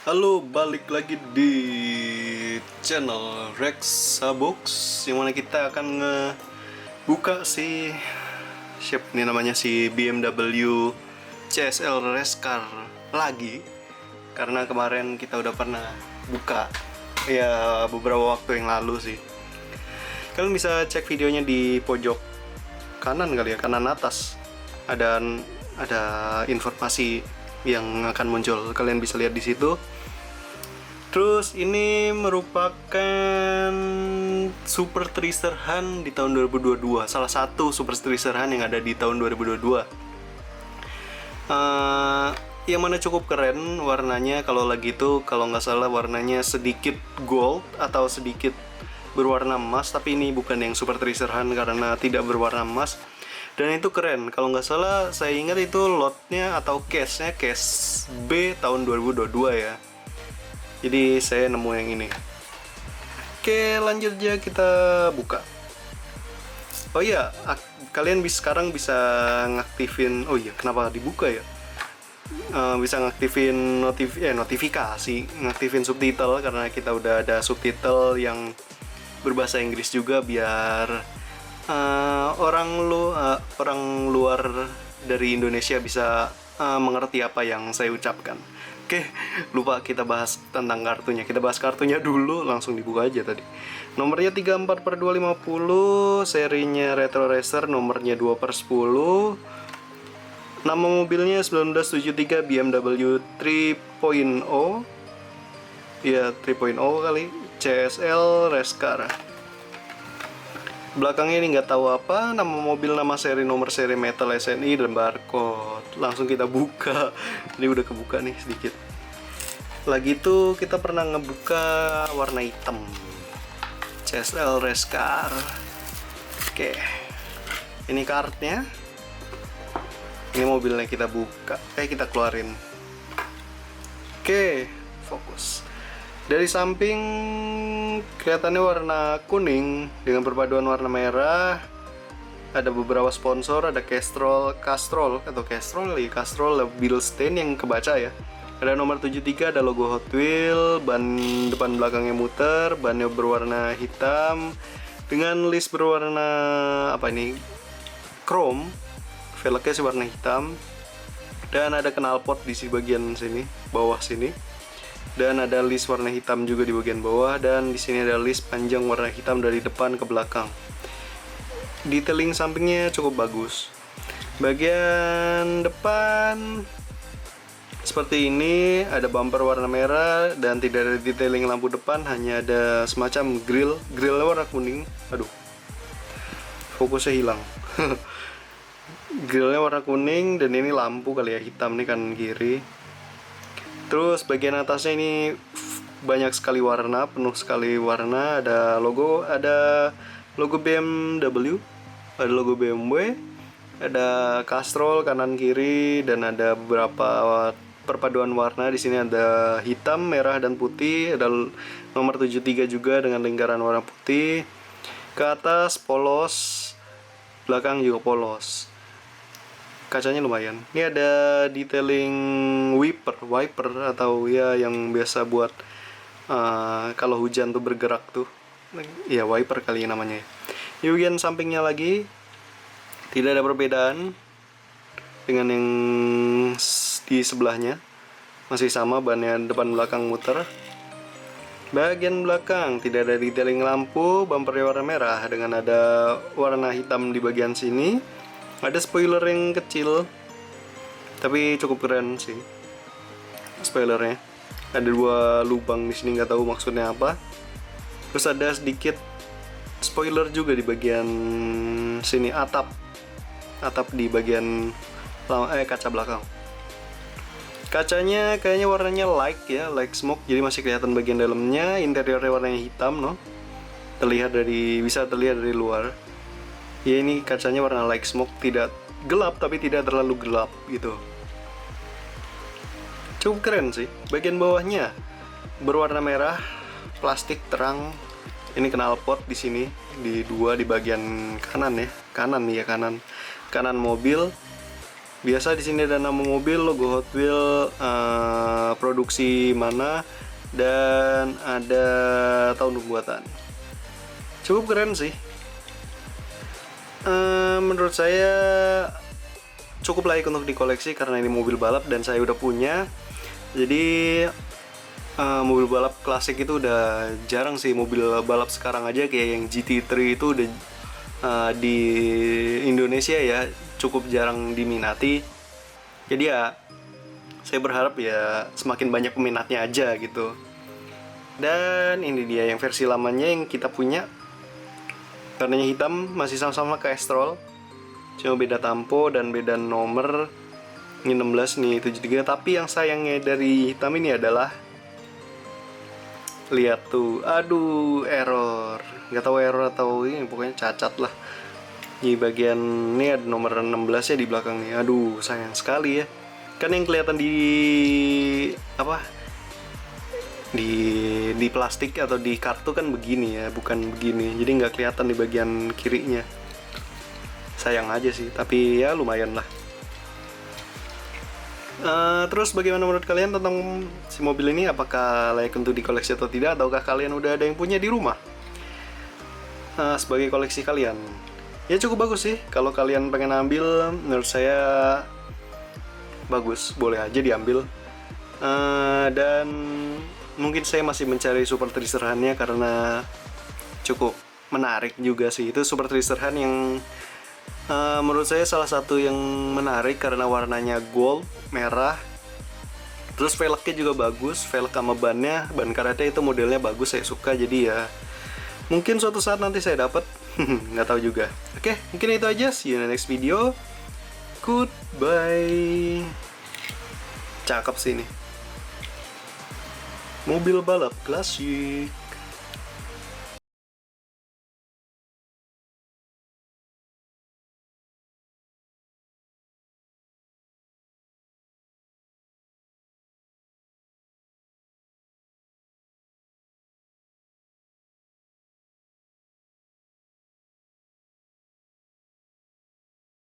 Halo, balik lagi di channel Rexabox, yang mana kita akan ngebuka si ini namanya si BMW CSL Race Car lagi, karena kemarin kita udah pernah buka ya beberapa waktu yang lalu sih. Kalian bisa cek videonya di pojok kanan kali ya, kanan atas ada informasi yang akan muncul, kalian bisa lihat di situ. Terus ini merupakan Super Treasure Hunt di tahun 2022, salah satu Super Treasure Hunt yang ada di tahun 2022. Yang mana cukup keren warnanya. Kalau lagi itu, kalau nggak salah warnanya sedikit gold atau sedikit berwarna emas, tapi ini bukan yang Super Treasure Hunt karena tidak berwarna emas. Dan itu keren, kalau nggak salah saya ingat itu lotnya atau case-nya case B tahun 2022 ya. Jadi saya nemu yang ini. Oke, lanjut aja kita buka. Oh iya, kalian sekarang bisa ngaktifin. Oh iya, kenapa dibuka ya? Bisa ngaktifin notifikasi, ngaktifin subtitle karena kita udah ada subtitle yang berbahasa Inggris juga, biar orang luar dari Indonesia bisa mengerti apa yang saya ucapkan. Oke, lupa kita bahas tentang kartunya. Kita bahas kartunya dulu, langsung dibuka aja tadi. Nomornya 34/250, serinya Retro Racer, nomornya 2/10. Nama mobilnya 1973 BMW 3.0. Ya, 3.0 kali. CSL Race Car. Belakangnya ini nggak tahu apa, nama mobil, nama seri, nomor seri, metal, SNI, dan barcode. Langsung kita buka. Ini udah kebuka nih sedikit. Lagi itu kita pernah ngebuka warna hitam CSL Race Car. Oke, ini kartnya. Ini mobilnya kita buka. Kita keluarin. Oke, fokus. Dari samping kelihatannya warna kuning dengan perpaduan warna merah. Ada beberapa sponsor, ada Castrol Bilstein yang kebaca ya. Ada nomor 73, ada logo Hot Wheels, ban depan belakangnya muter, bannya berwarna hitam dengan list berwarna chrome, velgnya sih warna hitam, dan ada knalpot di bagian sini, bawah sini. Dan ada list warna hitam juga di bagian bawah, dan di sini ada list panjang warna hitam dari depan ke belakang. Detailing sampingnya cukup bagus. Bagian depan seperti ini, ada bumper warna merah dan tidak ada detailing lampu depan, hanya ada semacam grillnya warna kuning. Aduh, fokusnya hilang. Grillnya warna kuning dan ini lampu kali ya, hitam nih kanan kiri. Terus bagian atasnya ini banyak sekali warna, penuh sekali warna. Ada logo BMW, ada logo BMW, ada Castrol kanan kiri, dan ada beberapa perpaduan warna. Di sini ada hitam, merah, dan putih. Ada nomor 73 juga dengan lingkaran warna putih. Ke atas polos, belakang juga polos. Kacanya lumayan. Ini ada detailing wiper atau ya yang biasa buat kalau hujan tuh bergerak tuh. Ya wiper kali namanya. Di bagian sampingnya lagi tidak ada perbedaan dengan yang di sebelahnya. Masih sama, bannya depan belakang muter. Bagian belakang tidak ada detailing lampu, bumpernya warna merah dengan ada warna hitam di bagian sini. Ada spoiler yang kecil, tapi cukup keren sih spoilernya. Ada 2 lubang di sini, nggak tahu maksudnya apa. Terus ada sedikit spoiler juga di bagian sini, atap di bagian kaca belakang. Kacanya kayaknya warnanya like smoke, jadi masih kelihatan bagian dalamnya. Interiornya warnanya hitam, bisa terlihat dari luar. Ya, ini kacanya warna like smoke, tidak gelap tapi tidak terlalu gelap gitu. Cukup keren sih. Bagian bawahnya berwarna merah, plastik terang. Ini knalpot di sini, di bagian kanan ya. Kanan mobil. Biasa di sini ada nama mobil, logo Hot Wheels, produksi mana, dan ada tahun pembuatan. Cukup keren sih. Menurut saya cukup layak untuk dikoleksi karena ini mobil balap dan saya udah punya. Jadi mobil balap klasik itu udah jarang sih. Mobil balap sekarang aja kayak yang GT3 itu udah di Indonesia ya cukup jarang diminati. Jadi ya saya berharap ya semakin banyak peminatnya aja gitu. Dan ini dia yang versi lamanya yang kita punya. Warnanya hitam, masih sama-sama kayak Stroll, cuma beda tampo dan beda nomor. Ini 16 nih 73. Tapi yang sayangnya dari hitam ini adalah, lihat tuh, aduh, error. Nggak tahu error atau ini, pokoknya cacat lah. Di bagian ini ada nomor 16 ya di belakang nih. Aduh, sayang sekali ya. Kan yang kelihatan di apa? Di plastik atau di kartu kan begini ya, bukan begini. Jadi nggak kelihatan di bagian kirinya. Sayang aja sih, tapi ya lumayan lah. Terus bagaimana menurut kalian tentang si mobil ini? Apakah layak untuk dikoleksi atau tidak? Ataukah kalian udah ada yang punya di rumah sebagai koleksi kalian? Ya cukup bagus sih. Kalau kalian pengen ambil, menurut saya bagus, boleh aja diambil. Dan mungkin saya masih mencari Super Treasure Hunt-nya karena cukup menarik juga sih. Itu Super Treasure Hunt yang menurut saya salah satu yang menarik karena warnanya gold, merah. Terus velgnya juga bagus, velg sama bannya, ban karetnya itu modelnya bagus, saya suka. Jadi ya mungkin suatu saat nanti saya dapat, nggak tahu juga. Oke, mungkin itu aja. See you in the next video. Goodbye. Cakep sih ini. Mobil balap klasik.